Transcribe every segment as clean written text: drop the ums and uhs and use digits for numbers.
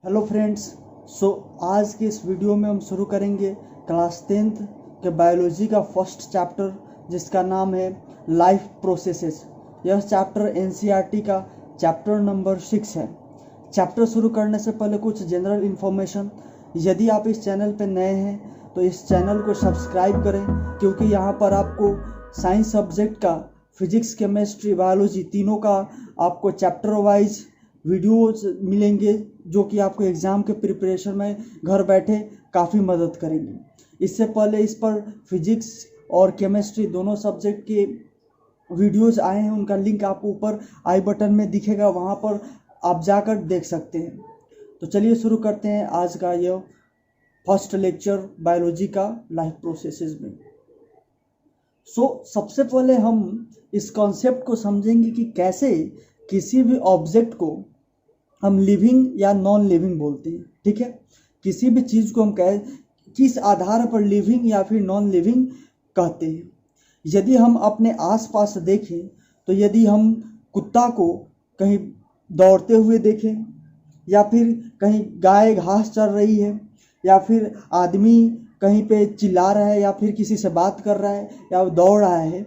Hello friends. आज के इस वीडियो में हम शुरू करेंगे क्लास 10th के बायोलॉजी का फर्स्ट चैप्टर, जिसका नाम है लाइफ प्रोसेसेस। यह चैप्टर एनसीईआरटी का चैप्टर नंबर 6 है। चैप्टर शुरू करने से पहले कुछ जनरल इन्फॉर्मेशन। यदि आप इस चैनल पर नए हैं तो इस चैनल को सब्सक्राइब करें, क्योंकि यहाँ पर आपको साइंस सब्जेक्ट का फिजिक्स, केमिस्ट्री, बायोलॉजी तीनों का आपको चैप्टर वाइज वीडियोस मिलेंगे, जो कि आपको एग्ज़ाम के प्रिपरेशन में घर बैठे काफ़ी मदद करेंगे। इससे पहले इस पर फिजिक्स और केमिस्ट्री दोनों सब्जेक्ट के वीडियोस आए हैं, उनका लिंक आपको ऊपर आई बटन में दिखेगा, वहाँ पर आप जाकर देख सकते हैं। तो चलिए शुरू करते हैं आज का यह फर्स्ट लेक्चर बायोलॉजी का लाइफ प्रोसेसेस में। सबसे पहले हम इस कॉन्सेप्ट को समझेंगे कि कैसे किसी भी ऑब्जेक्ट को हम लिविंग या नॉन लिविंग बोलते हैं। ठीक है, किसी भी चीज़ को हम किस आधार पर लिविंग या फिर नॉन लिविंग कहते हैं। यदि हम अपने आसपास देखें तो यदि हम कुत्ता को कहीं दौड़ते हुए देखें, या फिर कहीं गाय घास चर रही है, या फिर आदमी कहीं पे चिल्ला रहा है, या फिर किसी से बात कर रहा है, या दौड़ रहा है,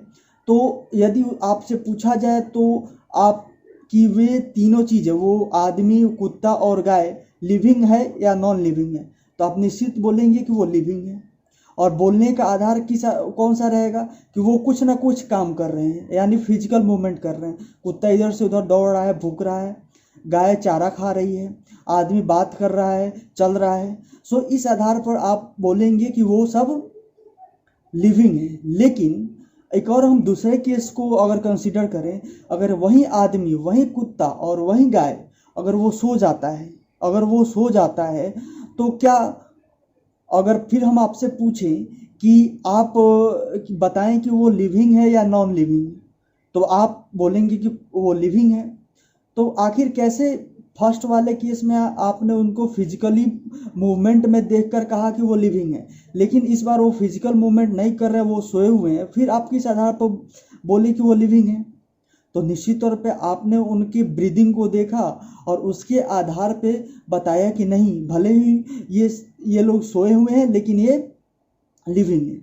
तो यदि आपसे पूछा जाए तो आप कि वे तीनों चीज़ें, वो आदमी, कुत्ता और गाय लिविंग है या नॉन लिविंग है, तो आप निश्चित बोलेंगे कि वो लिविंग है। और बोलने का आधार कौन सा रहेगा कि वो कुछ ना कुछ काम कर रहे हैं, यानी फिजिकल मूवमेंट कर रहे हैं। कुत्ता इधर से उधर दौड़ रहा है, भूख रहा है, गाय चारा खा रही है, आदमी बात कर रहा है, चल रहा है। इस आधार पर आप बोलेंगे कि वो सब लिविंग है। लेकिन एक और हम दूसरे केस को अगर कंसीडर करें, अगर वही आदमी, वही कुत्ता और वही गाय अगर वो सो जाता है, तो क्या, अगर फिर हम आपसे पूछें कि आप बताएं कि वो लिविंग है या नॉन लिविंग, तो आप बोलेंगे कि वो लिविंग है। तो आखिर कैसे फर्स्ट वाले केस में आपने उनको फिजिकली मूवमेंट में देखकर कहा कि वो लिविंग है, लेकिन इस बार वो फिजिकल मूवमेंट नहीं कर रहे, वो सोए हुए हैं, फिर आप किस आधार पर बोले कि वो लिविंग है? तो निश्चित तौर पे आपने उनकी ब्रीदिंग को देखा और उसके आधार पे बताया कि नहीं, भले ही ये लोग सोए हुए हैं लेकिन ये लिविंग है।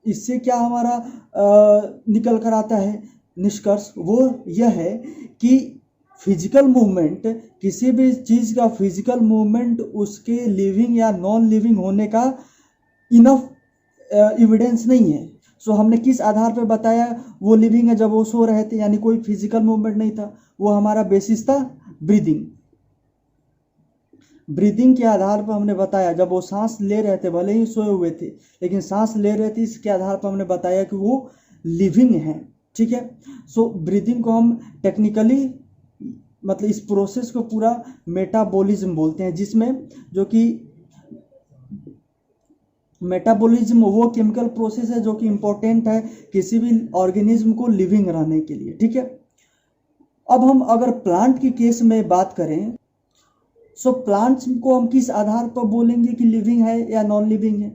इससे क्या हमारा निकल कर आता है निष्कर्ष, वो यह है कि फिजिकल मूवमेंट, किसी भी चीज़ का फिजिकल मूवमेंट उसके लिविंग या नॉन लिविंग होने का इनफ एविडेंस नहीं है। हमने किस आधार पर बताया वो लिविंग है? जब वो सो रहे थे, यानी कोई फिजिकल मूवमेंट नहीं था, वो हमारा बेसिस था ब्रीदिंग के आधार पर हमने बताया। जब वो सांस ले रहे थे, भले ही सोए हुए थे लेकिन सांस ले रहे थे, इसके आधार पर हमने बताया कि वो लिविंग है। ठीक है, ब्रीदिंग को हम टेक्निकली, मतलब इस प्रोसेस को पूरा मेटाबॉलिज्म बोलते हैं, जिसमें जो कि मेटाबॉलिज्म वो केमिकल प्रोसेस है जो कि इम्पोर्टेंट है किसी भी ऑर्गेनिज्म को लिविंग रहने के लिए। ठीक है, अब हम अगर प्लांट की केस में बात करें, प्लांट्स को हम किस आधार पर बोलेंगे कि लिविंग है या नॉन लिविंग है?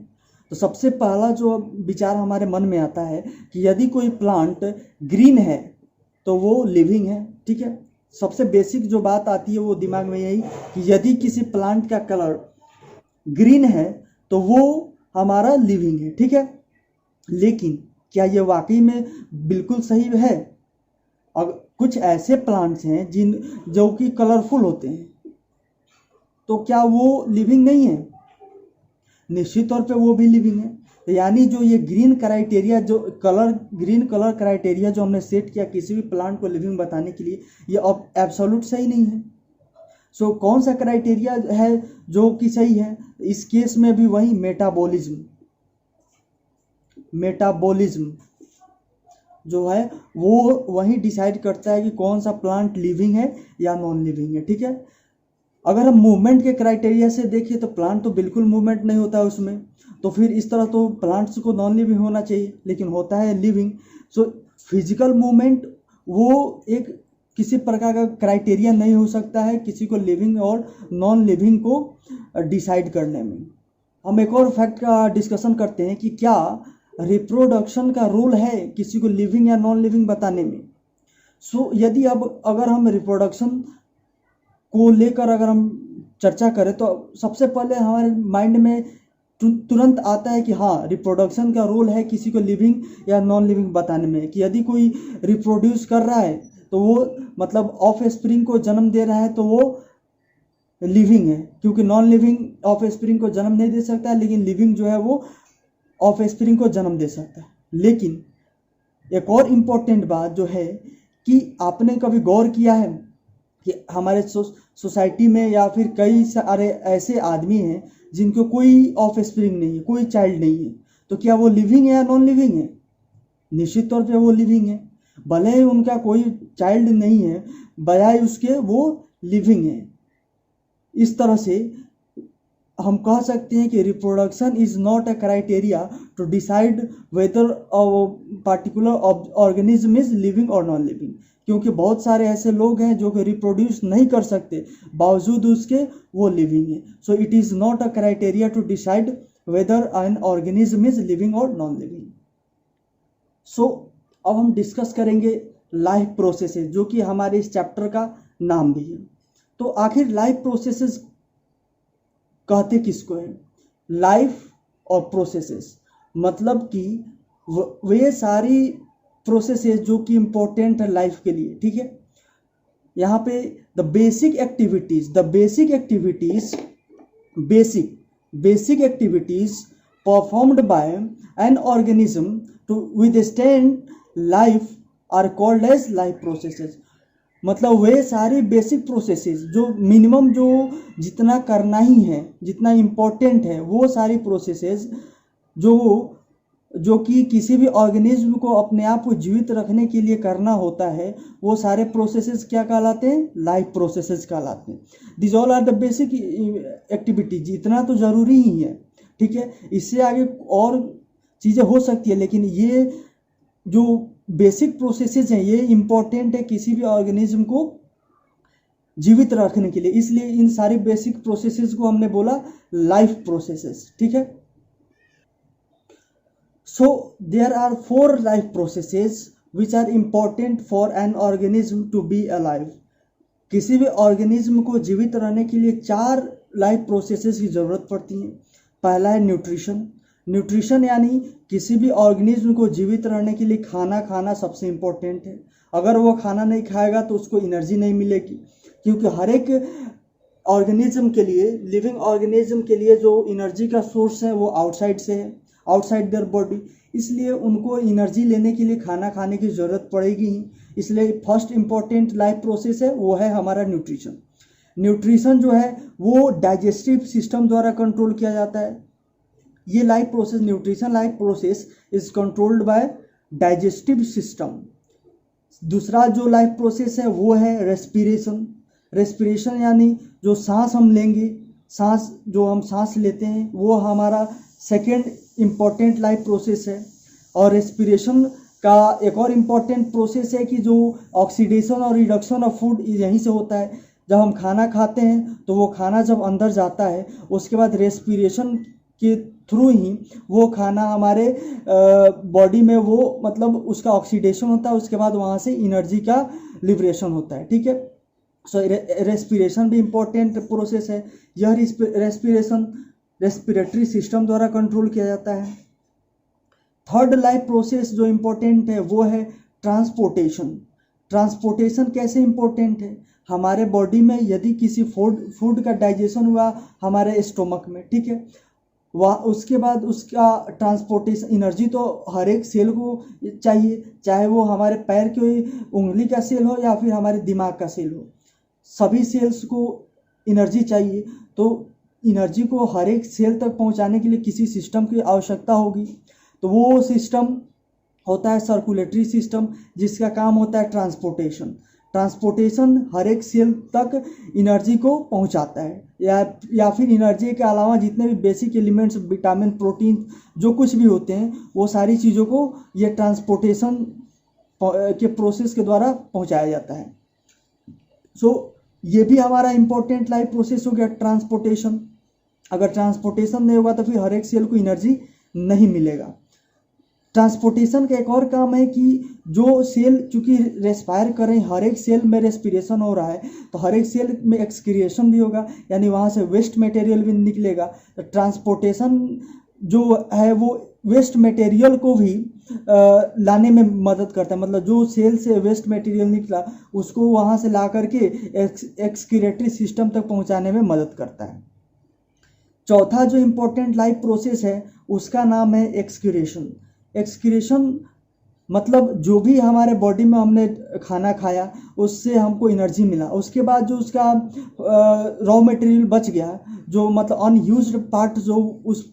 तो सबसे पहला जो विचार हमारे मन में आता है कि यदि कोई प्लांट ग्रीन है तो वो लिविंग है। ठीक है, सबसे बेसिक जो बात आती है वो दिमाग में यही कि यदि किसी प्लांट का कलर ग्रीन है तो वो हमारा लिविंग है। ठीक है, लेकिन क्या ये वाकई में बिल्कुल सही है? अब कुछ ऐसे प्लांट्स हैं जो कि कलरफुल होते हैं, तो क्या वो लिविंग नहीं है? निश्चित तौर पे वो भी लिविंग है। यानी जो ये ग्रीन कलर क्राइटेरिया जो हमने सेट किया किसी भी प्लांट को लिविंग बताने के लिए, ये अब एब्सोल्यूट सही नहीं है। कौन सा क्राइटेरिया है जो कि सही है? इस केस में भी वही मेटाबॉलिज्म जो है वो वही डिसाइड करता है कि कौन सा प्लांट लिविंग है या नॉन लिविंग है। ठीक है, अगर हम मूवमेंट के क्राइटेरिया से देखें तो प्लांट तो बिल्कुल मूवमेंट नहीं होता है उसमें, तो फिर इस तरह तो प्लांट्स को नॉन लिविंग होना चाहिए, लेकिन होता है लिविंग। फिजिकल मूवमेंट वो एक किसी प्रकार का क्राइटेरिया नहीं हो सकता है किसी को लिविंग और नॉन लिविंग को डिसाइड करने में। हम एक और फैक्ट का डिस्कशन करते हैं कि क्या रिप्रोडक्शन का रोल है किसी को लिविंग या नॉन लिविंग बताने में। यदि अगर हम रिप्रोडक्शन को लेकर अगर हम चर्चा करें तो सबसे पहले हमारे माइंड में तुरंत आता है कि हाँ, रिप्रोडक्शन का रोल है किसी को लिविंग या नॉन लिविंग बताने में, कि यदि कोई रिप्रोड्यूस कर रहा है तो वो मतलब ऑफ स्प्रिंग को जन्म दे रहा है तो वो लिविंग है, क्योंकि नॉन लिविंग ऑफ स्प्रिंग को जन्म नहीं दे सकता है, लेकिन लिविंग जो है वो ऑफ स्प्रिंग को जन्म दे सकता है। लेकिन एक और इम्पोर्टेंट बात जो है कि आपने कभी गौर किया है कि हमारे सोसाइटी में या फिर कई सारे ऐसे आदमी हैं जिनको कोई ऑफ स्प्रिंग नहीं है, कोई चाइल्ड नहीं है, तो क्या वो लिविंग है या नॉन लिविंग है? निश्चित तौर पे वो लिविंग है, भले ही उनका कोई चाइल्ड नहीं है, बजाय उसके वो लिविंग है। इस तरह से हम कह सकते हैं कि reproduction is not a criteria to decide whether a particular organism is living और नॉन लिविंग, क्योंकि बहुत सारे ऐसे लोग हैं जो कि रिप्रोड्यूस नहीं कर सकते, बावजूद उसके वो लिविंग है। So it is not a criteria to decide whether an organism is living और नॉन लिविंग। सो अब हम डिस्कस करेंगे लाइफ प्रोसेसेस, जो कि हमारे इस चैप्टर का नाम भी है। तो आखिर लाइफ प्रोसेसेस कहते किसको है? लाइफ और प्रोसेसेस मतलब कि वे सारी प्रोसेसेस जो कि इम्पोर्टेंट है लाइफ के लिए, ठीक है। यहाँ पे the basic activities performed by an organism to withstand life are called as life processes. मतलब वे सारी बेसिक प्रोसेसेस जो मिनिमम जो जितना करना ही है, जितना इम्पोर्टेंट है, वो सारी प्रोसेसेस जो कि किसी भी ऑर्गेनिज्म को अपने आप को जीवित रखने के लिए करना होता है, वो सारे प्रोसेसेस क्या कहलाते हैं? लाइफ प्रोसेसेस कहलाते हैं। This all are the basic activities. इतना तो ज़रूरी ही है, ठीक है। इससे आगे और चीज़ें हो सकती है, लेकिन ये जो बेसिक प्रोसेसेस हैं ये इम्पोर्टेंट है किसी भी ऑर्गेनिज्म को जीवित रखने के लिए, इसलिए इन सारी बेसिक प्रोसेसेस को हमने बोला लाइफ प्रोसेसेस, ठीक है। So there are 4 life processes which are important for an organism to be alive. किसी भी ऑर्गेनिज्म को जीवित रहने के लिए 4 लाइफ प्रोसेसेस की ज़रूरत पड़ती है। पहला है न्यूट्रिशन यानी किसी भी ऑर्गेनिज्म को जीवित रहने के लिए खाना खाना सबसे इम्पोर्टेंट है। अगर वो खाना नहीं खाएगा तो उसको एनर्जी नहीं मिलेगी, क्योंकि हर एक ऑर्गेनिज्म के लिए, लिविंग ऑर्गेनिज्म के लिए जो एनर्जी का सोर्स है वो आउटसाइड से है, आउटसाइड देयर बॉडी, इसलिए उनको एनर्जी लेने के लिए खाना खाने की ज़रूरत पड़ेगी ही। इसलिए फर्स्ट इम्पॉर्टेंट लाइफ प्रोसेस है वो है हमारा न्यूट्रिशन जो है वो डाइजेस्टिव सिस्टम द्वारा कंट्रोल किया जाता है। ये life process, nutrition life process is controlled bye digestive system. दूसरा जो लाइफ प्रोसेस है वो है रेस्पिरेशन यानी जो सांस हम लेंगे, सांस लेते हैं, वो हमारा सेकेंड इम्पॉर्टेंट लाइफ प्रोसेस है। और रेस्पिरेशन का एक और इम्पॉर्टेंट प्रोसेस है कि जो ऑक्सीडेशन और रिडक्शन ऑफ फूड यहीं से होता है। जब हम खाना खाते हैं तो वो खाना जब अंदर जाता है, उसके बाद रेस्पिरेशन के थ्रू ही वो खाना हमारे बॉडी में वो मतलब उसका ऑक्सीडेशन होता है, उसके बाद वहाँ से एनर्जी का लिबरेशन होता है, ठीक है। सो रेस्पिरेशन भी इम्पोर्टेंट प्रोसेस है। यह रेस्पिरेशन रेस्पिरेटरी सिस्टम द्वारा कंट्रोल किया जाता है। थर्ड लाइफ प्रोसेस जो इम्पोर्टेंट है वो है ट्रांसपोर्टेशन कैसे इम्पोर्टेंट है? हमारे बॉडी में यदि किसी फूड का डाइजेशन हुआ हमारे स्टोमक में, ठीक है, उसके बाद उसका ट्रांसपोर्टेशन एनर्जी तो हर एक सेल को चाहिए, चाहे वो हमारे पैर की उंगली का सेल हो या फिर हमारे दिमाग का सेल हो, सभी सेल्स को एनर्जी चाहिए। तो एनर्जी को हर एक सेल तक पहुंचाने के लिए किसी सिस्टम की आवश्यकता होगी, तो वो सिस्टम होता है सर्कुलेटरी सिस्टम, जिसका काम होता है ट्रांसपोर्टेशन हर एक सेल तक एनर्जी को पहुंचाता है, या फिर एनर्जी के अलावा जितने भी बेसिक एलिमेंट्स, विटामिन, प्रोटीन जो कुछ भी होते हैं, वो सारी चीज़ों को ये ट्रांसपोर्टेशन के प्रोसेस के द्वारा पहुंचाया जाता है। सो ये भी हमारा इम्पोर्टेंट लाइफ प्रोसेस हो गया ट्रांसपोर्टेशन। अगर ट्रांसपोर्टेशन नहीं होगा तो फिर हर एक सेल को एनर्जी नहीं मिलेगा। ट्रांसपोर्टेशन का एक और काम है कि जो सेल चूंकि रेस्पायर कर रहे हैं, हर एक सेल में रेस्पिरेशन हो रहा है, तो हर एक सेल में एक्सक्रिएशन भी होगा, यानी वहाँ से वेस्ट मटेरियल भी निकलेगा। तो ट्रांसपोर्टेशन जो है वो वेस्ट मटेरियल को भी लाने में मदद करता है, मतलब जो सेल से वेस्ट मटेरियल निकला उसको वहाँ से ला करके एक्सक्रीटरी सिस्टम तक पहुँचाने में मदद करता है। चौथा जो इम्पोर्टेंट लाइफ प्रोसेस है उसका नाम है एक्सक्रीशन। एक्सक्रीशन मतलब जो भी हमारे बॉडी में हमने खाना खाया उससे हमको एनर्जी मिला, उसके बाद जो उसका रॉ मटेरियल बच गया, जो मतलब अनयूज्ड पार्ट जो उस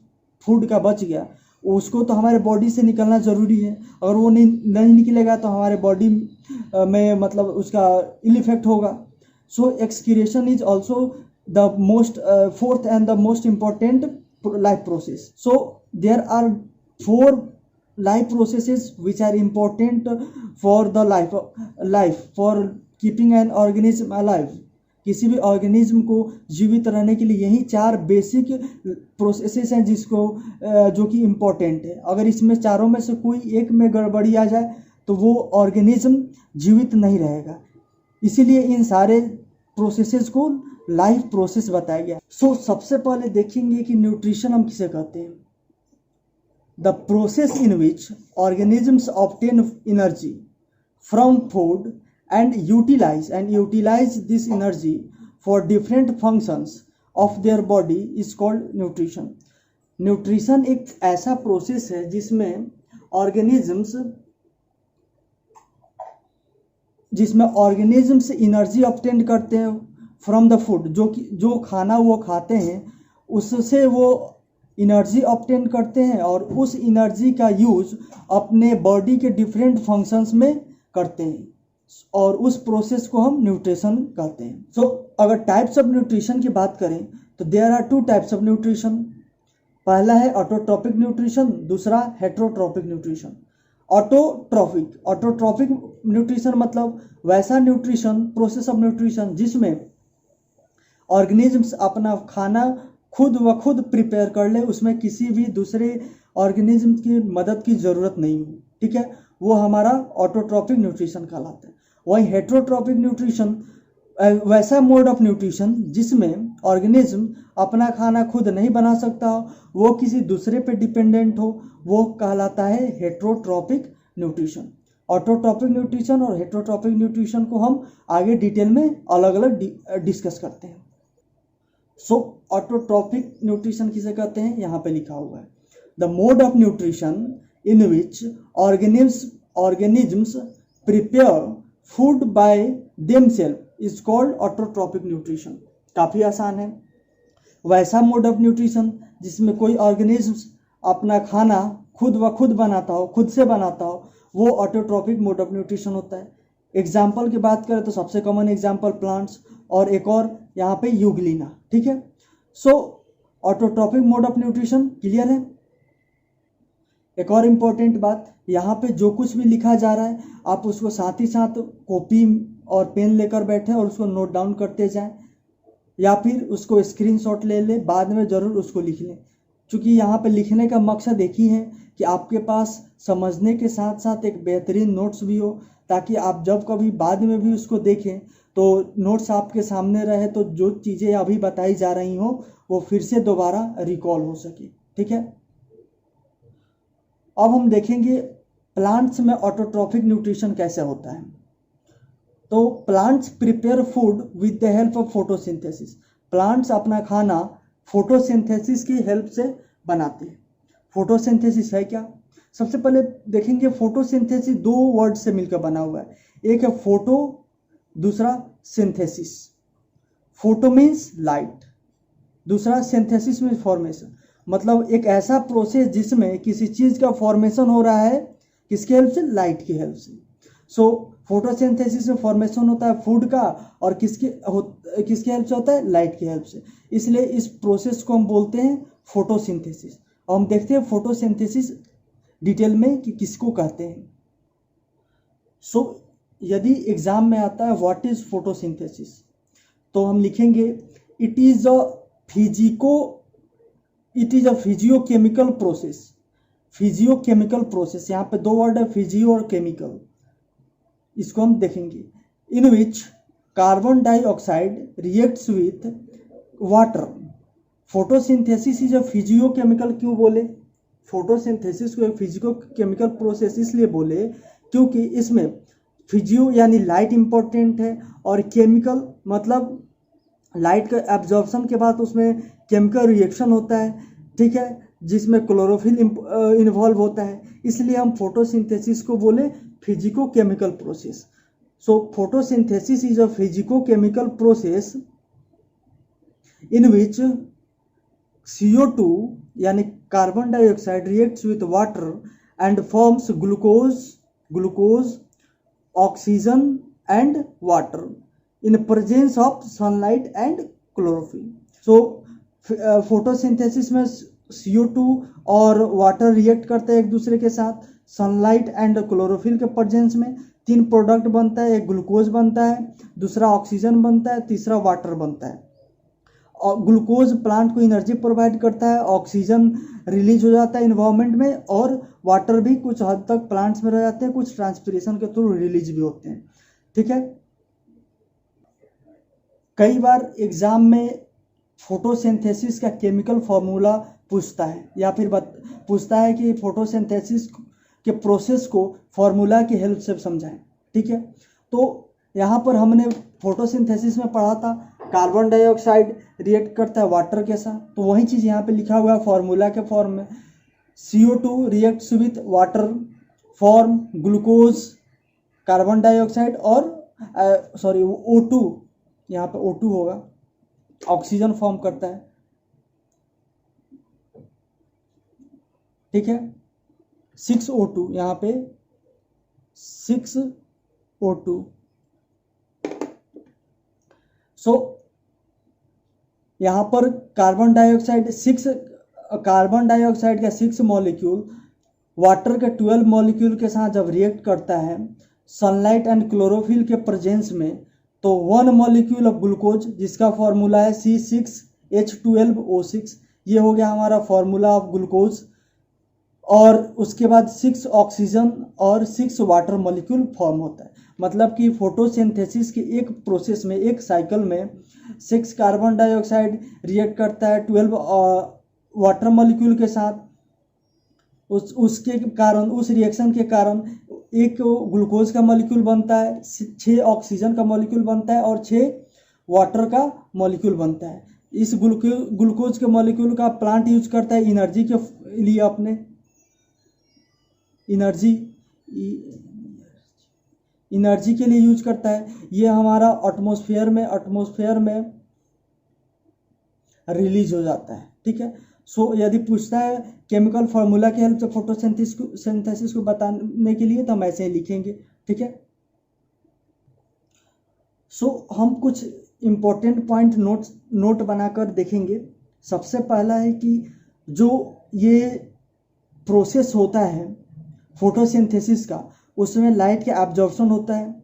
फूड का बच गया, उसको तो हमारे बॉडी से निकलना ज़रूरी है। अगर वो नहीं निकलेगा तो हमारे बॉडी में मतलब उसका इल इफेक्ट होगा। So excretion is also the most fourth and the most important life process. So there are 4 life processes which are important for the life for keeping an organism alive। किसी भी organism को जीवित रहने के लिए यही 4 basic processes हैं जिसको जो कि इम्पोर्टेंट है। अगर इसमें चारों में से कोई एक में गड़बड़ी आ जाए तो वो ऑर्गेनिज्म जीवित नहीं रहेगा, इसीलिए इन सारे प्रोसेसेस को लाइफ प्रोसेस बताया गया। सो सबसे पहले देखेंगे कि न्यूट्रिशन हम किसे कहते हैं। The process in which organisms obtain energy from food and utilize this energy for different functions of their body is called nutrition। Nutrition एक ऐसा प्रोसेस है जिसमें ऑर्गेनिजम्स एनर्जी ऑब्टेन करते हैं फ्रॉम द फूड, जो खाना वो खाते हैं उससे वो एनर्जी ऑब्टेन करते हैं और उस एनर्जी का यूज अपने बॉडी के डिफरेंट फंक्शंस में करते हैं और उस प्रोसेस को हम न्यूट्रिशन कहते हैं। सो अगर टाइप्स ऑफ न्यूट्रिशन की बात करें तो there are 2 types of nutrition. पहला है ऑटोट्रॉपिक न्यूट्रिशन, दूसरा हेटेरोट्रॉपिक न्यूट्रिशन। ऑटोट्रॉपिक न्यूट्रिशन मतलब वैसा न्यूट्रिशन प्रोसेस ऑफ न्यूट्रिशन जिसमें ऑर्गेनिजम्स अपना खाना खुद व खुद प्रिपेयर कर ले, उसमें किसी भी दूसरे ऑर्गेनिज्म की मदद की ज़रूरत नहीं हो, ठीक है, वो हमारा ऑटोट्रॉपिक न्यूट्रिशन कहलाता है। वहीं हेटेरोट्रॉपिक न्यूट्रिशन वैसा मोड ऑफ न्यूट्रिशन जिसमें ऑर्गेनिज्म अपना खाना खुद नहीं बना सकता हो, वो किसी दूसरे पे डिपेंडेंट हो, वो कहलाता है हेटेरोट्रॉपिक न्यूट्रिशन। ऑटोट्रॉपिक न्यूट्रिशन और हेटेरोट्रॉपिक न्यूट्रिशन को हम आगे डिटेल में अलग अलग डिस्कस करते हैं। सो ऑटोट्रॉपिक न्यूट्रिशन किसे कहते हैं, यहाँ पे लिखा हुआ है the mode of nutrition in which organisms prepare food by themselves is called autotrophic nutrition. काफ़ी आसान है। वैसा मोड ऑफ न्यूट्रिशन जिसमें कोई ऑर्गेनिजम्स अपना खाना खुद व खुद बनाता हो, खुद से बनाता हो, वो ऑटोट्रॉपिक मोड ऑफ न्यूट्रिशन होता है। एग्जाम्पल की बात करें तो सबसे कॉमन एग्जाम्पल प्लांट्स और एक और यहाँ पे यूग्लिना, ठीक है। So autotrophic mode of nutrition clear है। एक और इम्पोर्टेंट बात, यहाँ पे जो कुछ भी लिखा जा रहा है आप उसको साथ ही साथ कॉपी और पेन लेकर बैठे और उसको नोट डाउन करते जाएं या फिर उसको स्क्रीनशॉट ले लें, बाद में ज़रूर उसको लिख लें, क्योंकि यहाँ पे लिखने का मकसद एक ही है कि आपके पास समझने के साथ साथ एक बेहतरीन नोट्स भी हो, ताकि आप जब कभी बाद में भी उसको देखें तो नोट्स आपके सामने रहे, तो जो चीज़ें अभी बताई जा रही हो वो फिर से दोबारा रिकॉल हो सके, ठीक है। अब हम देखेंगे प्लांट्स में ऑटोट्रॉपिक न्यूट्रिशन कैसे होता है। तो plants prepare food with the help of photosynthesis. Plants अपना खाना फोटोसिंथेसिस की हेल्प से बनाते हैं। फोटोसिंथेसिस है क्या, सबसे पहले देखेंगे फोटोसिंथेसिस 2 वर्ड से मिलकर बना हुआ है। एक है फोटो, दूसरा सिंथेसिस। फोटो मीन्स लाइट, दूसरा सिंथेसिस मीन्स फॉर्मेशन, मतलब एक ऐसा प्रोसेस जिसमें किसी चीज़ का फॉर्मेशन हो रहा है किसके हेल्प से, लाइट की हेल्प से। सो फोटोसिंथेसिस में फॉर्मेशन होता है फूड का और किसके हेल्प से होता है, लाइट की हेल्प से, इसलिए इस प्रोसेस को हम बोलते हैं फोटोसिंथेसिस। और हम देखते हैं फोटोसिंथेसिस डिटेल में कि किसको कहते हैं। सो यदि एग्जाम में आता है व्हाट इज फोटोसिंथेसिस, तो हम लिखेंगे it is a physiochemical process physiochemical process, यहाँ पे 2 वर्ड है, फिजियो और केमिकल, इसको हम देखेंगे। In which carbon dioxide reacts with water. Photosynthesis is a physiochemical, क्यों बोले फोटोसिंथेसिस को एक फिजियोकेमिकल प्रोसेस? इसलिए बोले क्योंकि इसमें फिजियो यानी लाइट इंपॉर्टेंट है, और केमिकल मतलब लाइट का एब्जॉर्प्शन के बाद उसमें केमिकल रिएक्शन होता है, ठीक है, जिसमें क्लोरोफिल इन्वॉल्व होता है, इसलिए हम फोटोसिंथेसिस को बोले physico chemical process. So photosynthesis is a physico chemical process in which CO2 यानी carbon dioxide reacts with water and forms glucose, oxygen and water in presence of sunlight and chlorophyll. So photosynthesis में CO2 और water react करते हैं एक दूसरे के साथ, sunlight and chlorophyll के प्रेजेंस में 3 प्रोडक्ट बनता है, एक ग्लूकोज बनता है, दूसरा ऑक्सीजन बनता है, तीसरा वाटर बनता है। और ग्लूकोज प्लांट को एनर्जी प्रोवाइड करता है, ऑक्सीजन रिलीज हो जाता है इन्वायरमेंट में, और वाटर भी कुछ हद तक प्लांट्स में रह जाते हैं, कुछ ट्रांसपिरेशन के थ्रू रिलीज भी होते हैं, ठीक है। कई बार एग्जाम में फोटोसिंथेसिस का केमिकल फॉर्मूला पूछता है, या फिर पूछता है कि फोटोसिंथेसिस के प्रोसेस को फॉर्मूला की हेल्प से समझाएं, ठीक है। तो यहाँ पर हमने फोटोसिंथेसिस में पढ़ा था कार्बन डाइऑक्साइड रिएक्ट करता है वाटर के साथ, तो वही चीज़ यहाँ पे लिखा हुआ है फॉर्मूला के फॉर्म में। CO2 reacts with water form glucose, carbon dioxide और O2, यहाँ पे O2 होगा, ऑक्सीजन फॉर्म करता है, ठीक है। 6O2 यहाँ पे 6O2। सो यहाँ पर कार्बन डाइऑक्साइड का 6 मॉलिक्यूल वाटर के 12 मॉलिक्यूल के साथ जब रिएक्ट करता है सनलाइट एंड क्लोरोफिल के प्रेजेंस में, तो 1 मॉलिक्यूल ऑफ ग्लूकोज जिसका फॉर्मूला है C6H12O6, ये हो गया हमारा फॉर्मूला ऑफ ग्लूकोज, और उसके बाद 6 ऑक्सीजन और 6 वाटर मॉलिक्यूल फॉर्म होता है। मतलब कि फोटोसिंथेसिस की एक प्रोसेस में, एक साइकिल में 6 कार्बन डाइऑक्साइड रिएक्ट करता है 12 वाटर मॉलिक्यूल के साथ, उसके कारण, उस रिएक्शन के कारण एक ग्लूकोज का मॉलिक्यूल बनता है, 6 ऑक्सीजन का मॉलिक्यूल बनता है और 6 वाटर का मॉलिक्यूल बनता है। इस ग्लूकोज के मॉलिक्यूल का प्लांट यूज करता है एनर्जी के लिए, अपने एनर्जी के लिए यूज करता है। ये हमारा एटमॉस्फेयर में रिलीज हो जाता है, ठीक है। सो यदि पूछता है केमिकल फार्मूला की हेल्प से फोटोसिंथेसिस को बताने के लिए, तो हम ऐसे ही लिखेंगे, ठीक है। सो हम कुछ इम्पोर्टेंट पॉइंट नोट बनाकर देखेंगे। सबसे पहला है कि जो ये प्रोसेस होता है फोटोसिंथेसिस का, उसमें लाइट का एब्जॉर्प्शन होता है,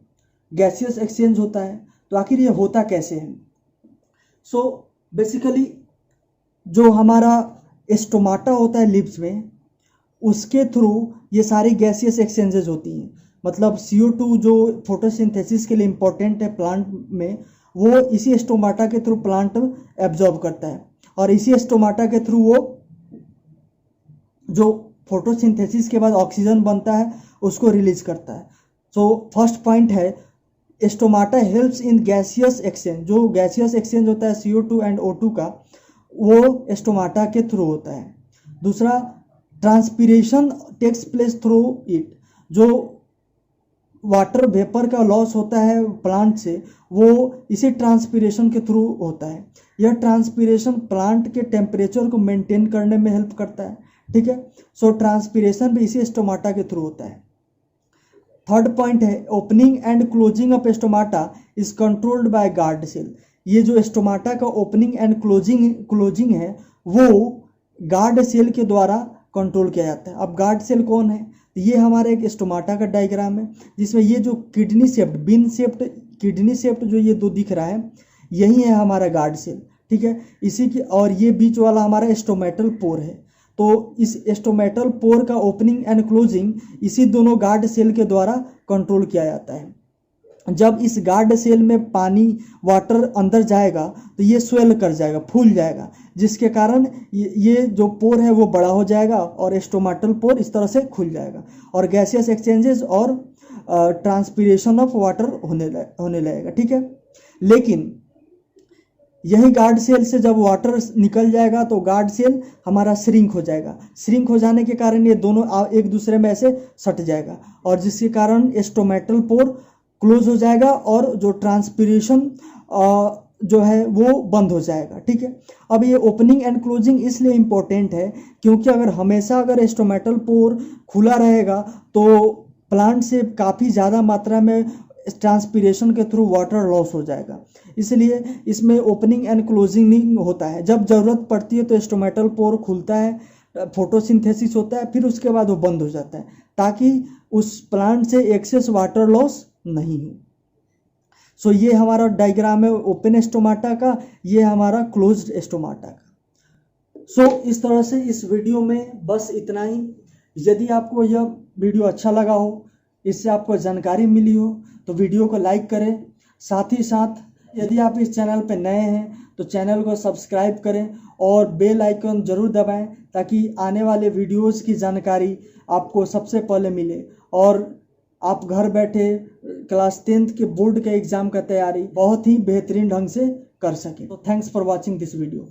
गैसियस एक्सचेंज होता है। तो आखिर ये होता कैसे है? सो बेसिकली जो हमारा स्टोमाटा होता है लिप्स में, उसके थ्रू ये सारी गैसियस एक्सचेंजेस होती हैं। मतलब CO2 जो फोटोसिंथेसिस के लिए इम्पोर्टेंट है प्लांट में, वो इसी स्टोमाटा के थ्रू प्लांट एब्जॉर्ब करता है, और इसी स्टोमाटा के थ्रू वो जो फोटोसिंथेसिस के बाद ऑक्सीजन बनता है उसको रिलीज करता है। सो फर्स्ट पॉइंट है stomata helps in gaseous exchange. जो गैसियस एक्सचेंज होता है CO2 एंड O2 का, वो स्टोमाटा के थ्रू होता है। दूसरा, transpiration takes place through it. जो वाटर वेपर का लॉस होता है प्लांट से, वो इसी ट्रांसपीरेशन के थ्रू होता है। यह ट्रांसपीरेशन प्लांट के टेम्परेचर को मेंटेन करने में हेल्प करता है, ठीक है। सो ट्रांसपीरेशन भी इसी स्टोमाटा के थ्रू होता है। थर्ड पॉइंट है opening and closing of stomata is controlled by guard cell. ये जो स्टोमाटा का ओपनिंग एंड क्लोजिंग है, वो गार्ड सेल के द्वारा कंट्रोल किया जाता है। अब गार्ड सेल कौन है? ये हमारा एक स्टोमाटा का डायग्राम है, जिसमें ये जो किडनी शेप्ड, बिन शेप्ड किडनी शेप्ड जो ये दो दिख रहा है, यही है हमारा गार्ड सेल, ठीक है। इसी के, और ये बीच वाला हमारा स्टोमेटल पोर है। तो इस स्टोमेटल पोर का ओपनिंग एंड क्लोजिंग इसी दोनों गार्ड सेल के द्वारा कंट्रोल किया जाता है। जब इस गार्ड सेल में पानी वाटर अंदर जाएगा तो ये स्वेल कर जाएगा, फूल जाएगा, जिसके कारण ये जो पोर है वो बड़ा हो जाएगा और स्टोमेटल पोर इस तरह से खुल जाएगा और गैसियस एक्सचेंजेस और ट्रांसपीरेशन ऑफ वाटर होने लगेगा। ठीक है, लेकिन यही गार्ड सेल से जब वाटर निकल जाएगा तो गार्ड सेल हमारा श्रिंक हो जाएगा। श्रिंक हो जाने के कारण ये दोनों एक दूसरे में ऐसे सट जाएगा और जिसके कारण स्टोमेटल पोर क्लोज हो जाएगा और जो ट्रांसपीरेशन जो है वो बंद हो जाएगा। ठीक है, अब ये ओपनिंग एंड क्लोजिंग इसलिए इम्पोर्टेंट है क्योंकि अगर स्टोमेटल पोर खुला रहेगा तो प्लांट से काफ़ी ज़्यादा मात्रा में ट्रांसपीरेशन के थ्रू वाटर लॉस हो जाएगा। इसलिए इसमें ओपनिंग एंड क्लोजिंग होता है। जब ज़रूरत पड़ती है तो स्टोमेटल पोर खुलता है, फोटोसिंथेसिस होता है, फिर उसके बाद वो बंद हो जाता है ताकि उस प्लांट से एक्सेस वाटर लॉस नहीं हो। सो ये हमारा डायग्राम है ओपन स्टोमाटा का, ये हमारा क्लोज्ड स्टोमाटा का। सो इस तरह से इस वीडियो में बस इतना ही। यदि आपको यह वीडियो अच्छा लगा हो, इससे आपको जानकारी मिली हो तो वीडियो को लाइक करें। साथ ही साथ यदि आप इस चैनल पर नए हैं तो चैनल को सब्सक्राइब करें और बेल आइकन ज़रूर दबाएं ताकि आने वाले वीडियोस की जानकारी आपको सबसे पहले मिले और आप घर बैठे क्लास 10th के बोर्ड के एग्ज़ाम का तैयारी बहुत ही बेहतरीन ढंग से कर सकें। तो thanks for watching this video.